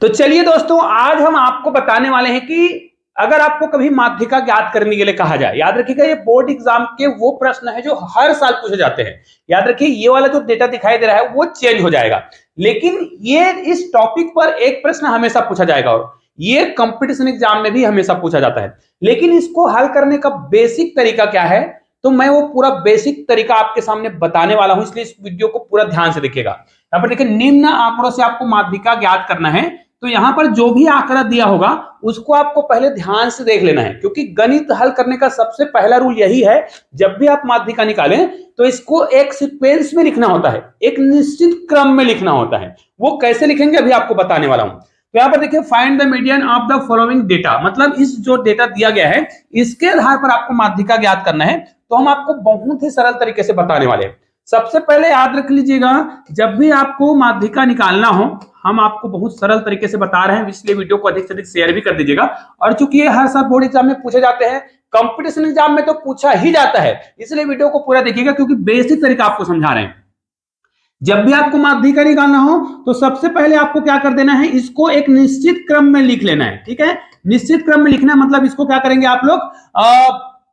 तो चलिए दोस्तों, आज हम आपको बताने वाले हैं कि अगर आपको कभी माध्यिका ज्ञात करने के लिए कहा जाए, याद रखिएगा ये बोर्ड एग्जाम के वो प्रश्न है जो हर साल पूछे जाते हैं। याद रखिए ये वाला जो डेटा दिखाई दे रहा है वो चेंज हो जाएगा, लेकिन ये इस टॉपिक पर एक प्रश्न हमेशा पूछा जाएगा और ये कंपटीशन एग्जाम में भी हमेशा पूछा जाता है। लेकिन इसको हल करने का बेसिक तरीका क्या है, तो मैं वो पूरा बेसिक तरीका आपके सामने बताने वाला हूं, इसलिए इस वीडियो को पूरा ध्यान से देखिएगा। यहाँ पर देखिए, निम्न आंकड़ों से आपको माध्यिका ज्ञात करना है। तो यहां पर जो भी आंकड़ा दिया होगा उसको आपको पहले ध्यान से देख लेना है, क्योंकि गणित हल करने का सबसे पहला रूल यही है, जब भी आप माध्यिका निकालें तो इसको एक सीक्वेंस में लिखना होता है, एक निश्चित क्रम में लिखना होता है। वो कैसे लिखेंगे अभी आपको बताने वाला हूं। तो यहाँ पर देखिए, find the median of the following data, मतलब इस जो डेटा दिया गया है इसके आधार पर आपको माध्यिका ज्ञात करना है। तो हम आपको बहुत ही सरल तरीके से बताने वाले हैं। सबसे पहले याद रख लीजिएगा, जब भी आपको माध्यिका निकालना हो, हम आपको बहुत सरल तरीके से बता रहे हैं, इसलिए वीडियो को अधिक से अधिक शेयर भी कर दीजिएगा। और चूंकि ये हर साल बोर्ड एग्जाम में पूछे जाते हैं, कंपटीशन एग्जाम में तो पूछा ही जाता है, इसलिए वीडियो को पूरा देखिएगा, क्योंकि बेसिक तरीका आपको समझा रहे हैं। जब भी आपको माध्यिका निकालना हो तो सबसे पहले आपको क्या कर देना है, इसको एक निश्चित क्रम में लिख लेना है। ठीक है, निश्चित क्रम में लिखना है, मतलब इसको क्या करेंगे आप लोग,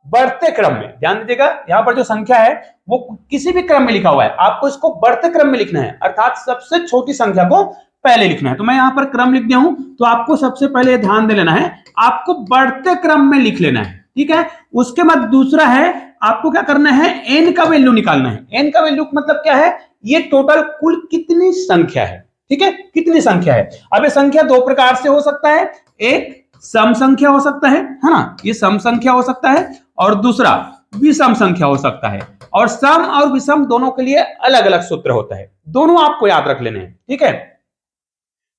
बढ़ते क्रम में। ध्यान दीजिएगा, यहां पर जो संख्या है वो किसी भी क्रम में लिखा हुआ है, आपको इसको बढ़ते क्रम में लिखना है, अर्थात सबसे छोटी संख्या को पहले लिखना है। तो मैं यहां पर क्रम लिख दिया हूं, तो आपको सबसे पहले ध्यान दे लेना है, आपको बढ़ते क्रम में लिख लेना है। ठीक है, उसके बाद दूसरा है, आपको क्या करना है, एन का वैल्यू निकालना है। एन का वैल्यू मतलब क्या है, ये टोटल कुल कितनी संख्या है। ठीक है, कितनी संख्या है। अब ये संख्या दो प्रकार से हो सकता है, एक सम संख्या हो सकता है ना, ये सम संख्या हो सकता है, और दूसरा विषम संख्या हो सकता है। और सम और विषम दोनों के लिए अलग अलग सूत्र होता है, दोनों आपको याद रख लेने हैं। ठीक है,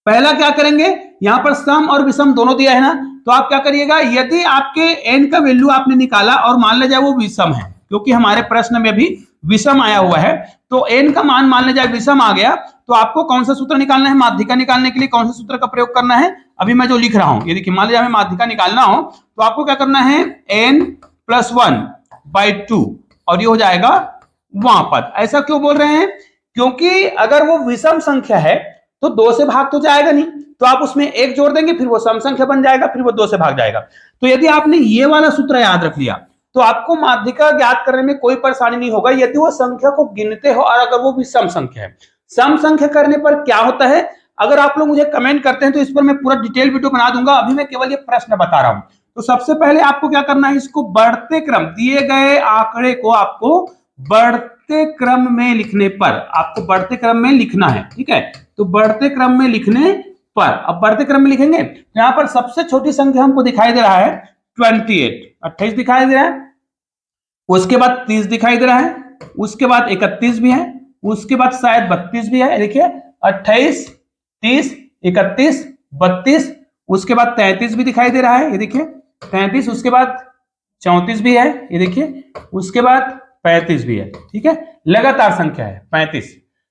पहला क्या करेंगे, यहां पर सम और विषम दोनों दिया है ना, तो आप क्या करिएगा, यदि आपके एन का वैल्यू आपने निकाला और मान लिया जाए वो विषम है, क्योंकि हमारे प्रश्न में भी विषम आया हुआ है, तो एन का मान लिया जाए विषम आ गया, तो आपको कौन सा सूत्र निकालना है, माध्यिका निकालने के लिए कौन सा सूत्र का प्रयोग करना है, अभी मैं जो लिख रहा हूं। ये देखिए, मान लीजिए हमें माध्यिका निकालना हो तो आपको क्या करना है, n+1/2, और ये हो जाएगा वहां पर। ऐसा क्यों बोल रहे हैं, क्योंकि अगर वो विषम संख्या है तो 2 से भाग तो जाएगा नहीं, तो आप उसमें 1 जोड़ देंगे, फिर वो सम संख्या बन जाएगा, फिर वो 2 से भाग जाएगा। तो यदि आपने ये वाला सूत्र याद रख लिया तो आपको माध्यिका ज्ञात करने में कोई परेशानी नहीं होगा, यदि वो संख्या को गिनते हो और अगर वो विषम संख्या है। सम संख्या करने पर क्या होता है, अगर आप लोग मुझे कमेंट करते हैं तो इस पर मैं पूरा डिटेल वीडियो बना दूंगा, अभी मैं केवल ये प्रश्न बता रहा हूं। तो सबसे पहले आपको क्या करना है, इसको बढ़ते क्रम, दिए गए आंकड़े को आपको बढ़ते क्रम में लिखने पर, आपको बढ़ते क्रम में लिखना है। ठीक है, तो बढ़ते क्रम में लिखने पर, अब बढ़ते क्रम में लिखेंगे तो यहां पर सबसे छोटी संख्या हमको दिखाई दे रहा है 28 दिखाई दे रहा है, उसके बाद 30 दिखाई दे रहा है, उसके बाद 31 भी है, उसके बाद शायद 32 भी है। देखिए 28, 30, 31, 32, उसके बाद 33 भी दिखाई दे रहा है, ये देखिए 33, उसके बाद 34 भी है, ये देखिए, उसके बाद 35 भी है। ठीक है, लगातार संख्या है 35।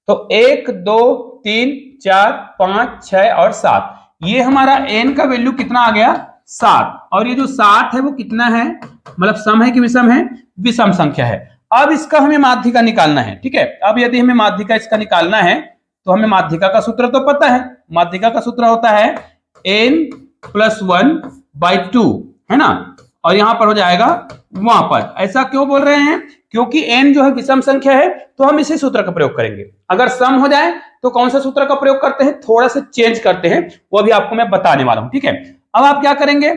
तो 1, 2, 3, 4, 5, 6 और 7, ये हमारा n का वैल्यू कितना आ गया, 7। और ये जो 7 है वो कितना है, मतलब सम है कि विषम है, विषम संख्या है। अब इसका हमें माध्यिका निकालना है। ठीक है, अब यदि हमें माध्यिका इसका निकालना है तो हमें माध्यिका का सूत्र तो पता है, माध्यिका का सूत्र होता है n+1/2, है ना, और यहां पर हो जाएगा वहां पर। ऐसा क्यों बोल रहे हैं, क्योंकि n जो है विषम संख्या है, तो हम इसी सूत्र का प्रयोग करेंगे। अगर सम हो जाए तो कौन सा सूत्र का प्रयोग करते हैं, थोड़ा सा चेंज करते हैं, वो अभी आपको मैं बताने वाला हूं। ठीक है, अब आप क्या करेंगे,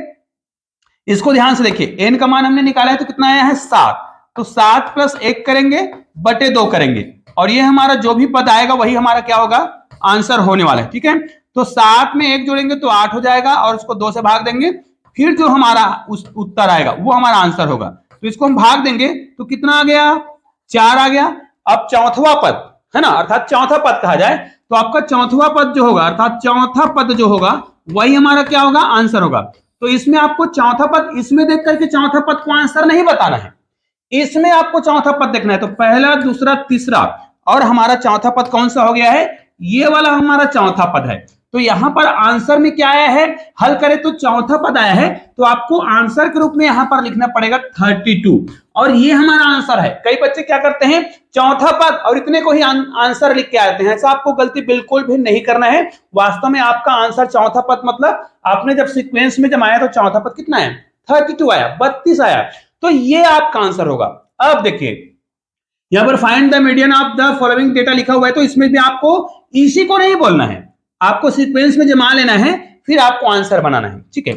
इसको ध्यान से देखिए, n का मान हमने निकाला है तो कितना आया है, 7। तो 7 + 1 करेंगे बटे 2 करेंगे, और ये हमारा जो भी पद आएगा वही हमारा क्या होगा, आंसर होने वाला है। ठीक है, तो 7 में 1 जोड़ेंगे तो 8 हो जाएगा, और उसको 2 से भाग देंगे, फिर जो हमारा उत्तर आएगा वो हमारा आंसर होगा। तो इसको हम भाग देंगे तो कितना आ गया, 4 आ गया। अब चौथा पद है ना, अर्थात चौथा पद कहा जाए तो आपका चौथा पद जो होगा, अर्थात चौथा पद जो होगा वही हमारा क्या होगा, आंसर होगा। तो इसमें आपको चौथा पद, इसमें देख करके चौथा पद को आंसर नहीं बताना है, इसमें आपको चौथा पद देखना है। तो पहला, दूसरा, तीसरा, और हमारा चौथा पद कौन सा हो गया है, ये वाला हमारा चौथा पद है। तो यहां पर आंसर में क्या आया है, हल करें तो चौथा पद आया है, तो आपको आंसर के रूप में यहां पर लिखना पड़ेगा 32। और ये हमारा आंसर है। कई बच्चे क्या करते हैं, चौथा पद और इतने को ही आंसर लिख के आते हैं। ऐसा आपको गलती बिल्कुल भी नहीं करना है। वास्तव में आपका आंसर चौथा पद मतलब आपने जब सीक्वेंस में जमाया तो चौथा पद कितना है, 32 आया, 32 आया, तो ये आपका आंसर होगा। अब देखिए यहां पर find the median of the following data लिखा हुआ है, तो इसमें भी आपको इसी को नहीं बोलना है, आपको सीक्वेंस में जमा लेना है, फिर आपको आंसर बनाना है। ठीक है,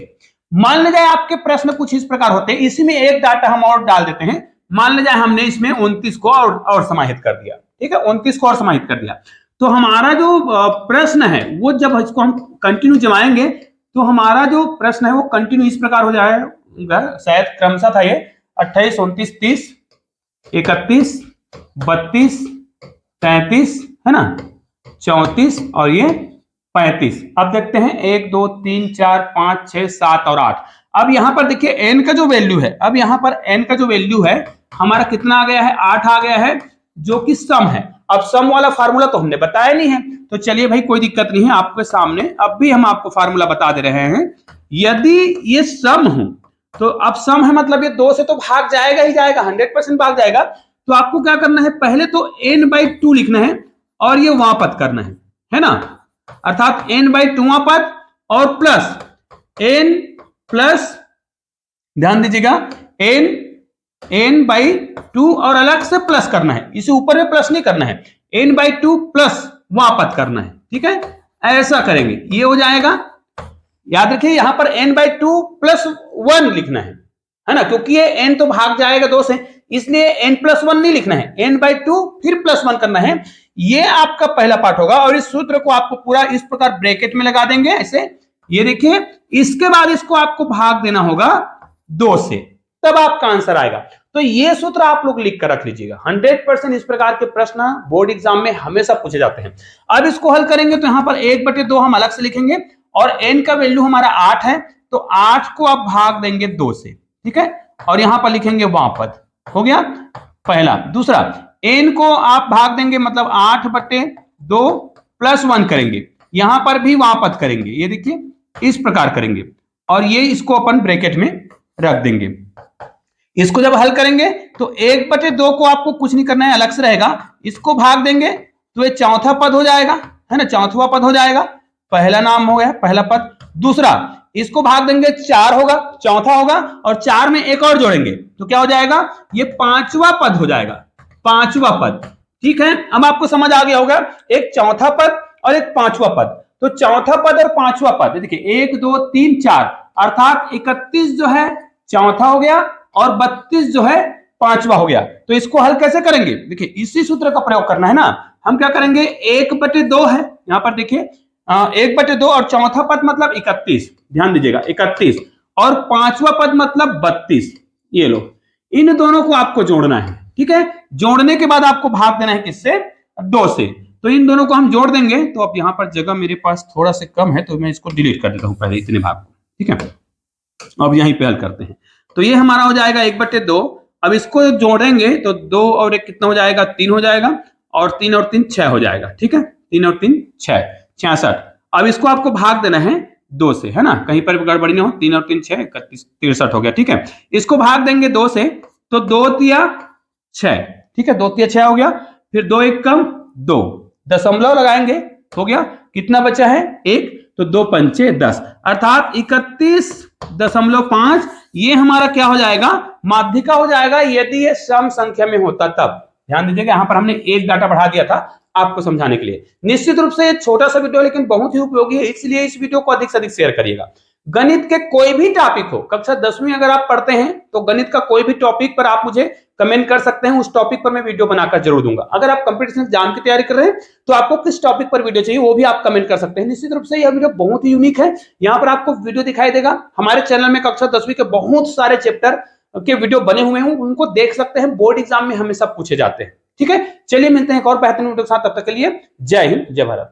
मान लीजिए आपके प्रश्न कुछ इस प्रकार होते हैं, इसी में एक डाटा हम और डाल देते हैं। मान लीजिए हमने इसमें 29 को और समाहित कर दिया। ठीक है, 29 को और समाहित कर दिया, तो हमारा जो प्रश्न है वो जब इसको हम कंटिन्यू जमाएंगे तो हमारा जो प्रश्न है वो कंटिन्यू इस प्रकार हो जाएगा। शायद क्रमशः था ये 28, 29, 30, 31, 32, 33 है ना, 34 और ये 35। अब देखते हैं 1 2 3 4 5 6 7 और 8। अब यहां पर देखिए n का जो वैल्यू है, अब यहां पर n का जो वैल्यू है हमारा कितना आ गया है, 8 आ गया है, जो कि सम है। अब सम वाला फार्मूला तो हमने बताया नहीं है, तो चलिए भाई कोई दिक्कत नहीं है, आपके सामने अब भी हम आपको फार्मूला बता दे रहे हैं। यदि ये सम हो तो अब सम है मतलब ये 2 से तो भाग जाएगा ही जाएगा, 100% भाग जाएगा। तो आपको क्या करना है, पहले तो n/2 लिखना है और ये वहां पद करना है ना, अर्थात n/2 पद और प्लस n प्लस, ध्यान दीजिएगा, n/2 और अलग से प्लस करना है, इसे ऊपर में प्लस नहीं करना है, n/2 प्लस वहां पद करना है। ठीक है, ऐसा करेंगे, ये हो जाएगा। याद रखिए यहां पर n/2 प्लस 1 लिखना है ना, क्योंकि ये n तो भाग जाएगा 2 से, इसलिए n+1 नहीं लिखना है, n/2 फिर +1 करना है। ये आपका पहला पार्ट होगा और इस सूत्र को आपको पूरा इस प्रकार ब्रैकेट में लगा देंगे ऐसे, ये देखिए। इसके बाद इसको आपको भाग देना होगा 2 से, तब आपका आंसर आएगा। तो ये सूत्र आप लोग लिख कर रख लीजिएगा। 100% इस प्रकार के प्रश्न बोर्ड एग्जाम में हमेशा पूछे जाते हैं। अब इसको हल करेंगे तो यहां पर 1/2 हम अलग से लिखेंगे और n का वैल्यू हमारा 8 है, तो 8 को आप भाग देंगे 2 से। ठीक है, और यहां पर लिखेंगे वहां पद, हो गया पहला। दूसरा, n को आप भाग देंगे मतलब 8/2 प्लस 1 करेंगे, यहां पर भी वहां पद करेंगे, ये देखिए इस प्रकार करेंगे और ये इसको अपन ब्रैकेट में रख देंगे। इसको जब हल करेंगे तो 1/2 को आपको कुछ नहीं करना है, अलग से रहेगा, इसको भाग देंगे तो ये चौथा पद हो जाएगा, है ना, चौथा पद हो जाएगा, पहला नाम हो गया, पहला पद। दूसरा, इसको भाग देंगे 4 होगा, चौथा होगा, और 4 में एक और जोड़ेंगे तो क्या हो जाएगा, ये 5वां पद हो जाएगा, 5वां पद। ठीक है, अब आपको समझ आ गया होगा, एक चौथा पद और एक 5वां पद। तो चौथा पद और 5वां पद देखिए 1 2 3 4, अर्थात 31 जो है चौथा हो गया और 32 जो है 5वां हो गया। तो इसको हल कैसे करेंगे, देखिए इसी सूत्र का प्रयोग करना है ना। हम क्या करेंगे, 1/2 है, यहां पर देखिए 1/2 और चौथा पद मतलब 31, ध्यान दीजिएगा 31, और 5वां पद मतलब 32, ये लो, इन दोनों को आपको जोड़ना है। ठीक है, जोड़ने के बाद आपको भाग देना है किससे, 2 से। तो इन दोनों को हम जोड़ देंगे, तो अब यहां पर जगह मेरे पास थोड़ा सा कम है तो मैं इसको डिलीट कर देता हूं पहले इतने भाग को। ठीक है, अब यहीं पे हल करते हैं, तो ये हमारा हो जाएगा 1/2। अब इसको जोड़ेंगे तो 2 और 1 कितना हो जाएगा, 3 हो जाएगा, और 3 और 3 6 हो जाएगा। ठीक है, 3 और 3 6, 66। अब इसको आपको भाग देना है 2 से, है ना, कहीं पर गड़बड़ी ना हो, 3 और 3 6, 31 63 हो गया। ठीक है, इसको भाग देंगे 2 से, तो 2 तिया 6, ठीक है, 2 तिया 6 हो गया, फिर 2 1 कम 2, दशमलव लगाएंगे, हो गया, कितना बचा है 1, तो 2 पंचे 10, अर्थात 31.5। ये हमारा क्या हो जाएगा, माध्यिका हो जाएगा, यदि ये सम संख्या में होता तब। ध्यान दीजिएगा, यहां पर हमने एक डाटा बढ़ा दिया था आपको समझाने के लिए। निश्चित रूप से ये छोटा सा वीडियो लेकिन बहुत ही उपयोगी है, इसलिए इस वीडियो को अधिक से अधिक शेयर करिएगा। गणित के कोई भी टॉपिक हो, कक्षा 10वीं अगर आप पढ़ते हैं तो गणित का कोई भी टॉपिक पर आप मुझे कमेंट कर सकते हैं, उस टॉपिक पर मैं वीडियो बनाकर जरूर दूंगा। अगर आप कंपटीशन एग्जाम की तैयारी कर रहे हैं तो आपको किस टॉपिक पर वीडियो चाहिए वो भी आप कमेंट कर सकते हैं। निश्चित रूप से यह वीडियो बहुत ही यूनिक है, यहाँ पर आपको वीडियो दिखाई देगा, हमारे चैनल में कक्षा 10वीं के बहुत सारे चैप्टर के वीडियो बने हुए हैं, उनको देख सकते हैं, बोर्ड एग्जाम में हमेशा पूछे जाते हैं। ठीक है, चलिए मिलते हैं एक और बेहतरीन वीडियो के साथ, तब तक के लिए जय हिंद जय भारत।